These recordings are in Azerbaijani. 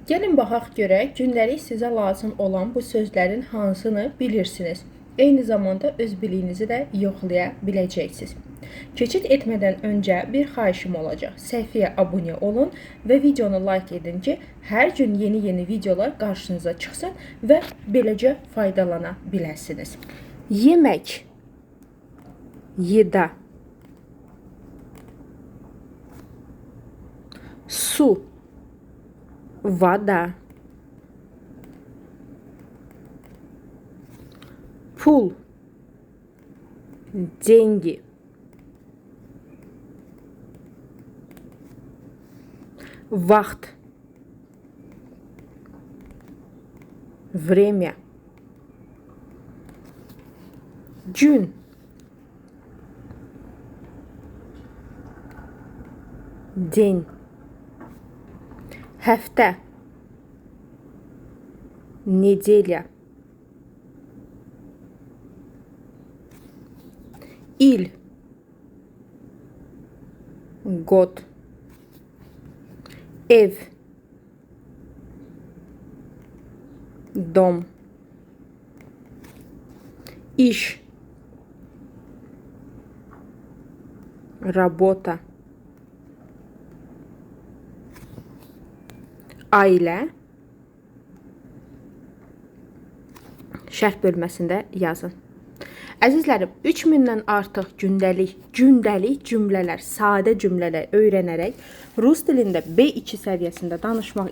Gəlin baxaq görək, gündəlik sizə lazım olan bu sözlərin hansını bilirsiniz. Eyni zamanda öz biliyinizi də yoxlaya biləcəksiniz. Keçid etmədən öncə bir xahişim olacaq. Səhifəyə abunə olun və videonu like edin ki, hər gün yeni videolar qarşınıza çıxsın və beləcə faydalana biləsiniz. Yemək, еда. Su, вода. Pul, деньги. Vaxt, время. Gün, день. Həftə, неделя. İl, год. Ev, дом. İş, работа. Ailə, şərh bölməsində yazın. Əzizlərim, 3000-dən artıq gündəlik cümlələr, sadə cümlələr öyrənərək rus dilində B2 səviyyəsində danışmaq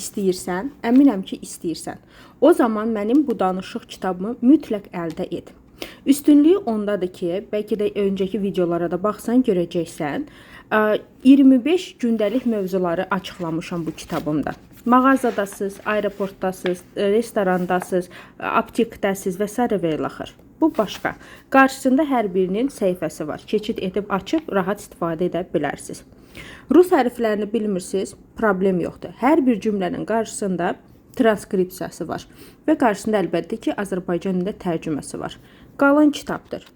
istəyirsən, əminəm ki, istəyirsən. O zaman mənim bu danışıq kitabımı mütləq əldə et. Üstünlüyü ondadır ki, bəlkə də öncəki videolara da baxsan görəcəksən, 25 gündəlik mövzuları açıqlamışam bu kitabımda. Mağazadasınız, aeroportdasınız, restorandasınız, aptekdəsiniz və s. və ilaxır. Bu başqa. Qarşısında hər birinin səhifəsi var. Keçid edib açıb rahat istifadə edə bilərsiniz. Rus hərflərini bilmirsiniz, problem yoxdur. Hər bir cümlənin qarşısında transkripsiyası var və qarşısında əlbəttə ki, Azərbaycan dilində tərcüməsi var. Qalın kitabdır.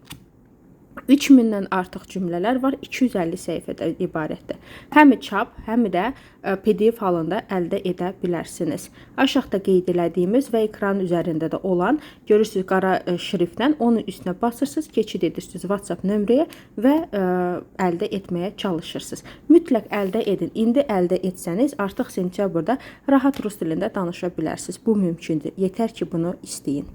3000-dən artıq cümlələr var, 250 səhifədən ibarətdir. Həm çap, həm də PDF halında əldə edə bilərsiniz. Aşağıda qeyd elədiyimiz və ekran üzərində də olan, görürsünüz qara şriftlə onun üstünə basırsınız, keçid edirsiniz WhatsApp nömrəyə və əldə etməyə çalışırsınız. Mütləq əldə edin. İndi əldə etsəniz, artıq sentyabrda rahat rus dilində danışa bilərsiniz. Bu mümkündür. Yetər ki, bunu istəyin.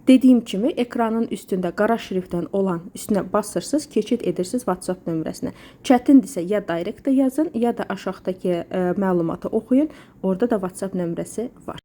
Dediyim kimi, ekranın üstündə qara şriftdən olan üstünə basırsınız, keçid edirsiniz WhatsApp nömrəsinə. Çətindirsə ya direktdə yazın, ya da aşağıdakı məlumatı oxuyun. Orada da WhatsApp nömrəsi var.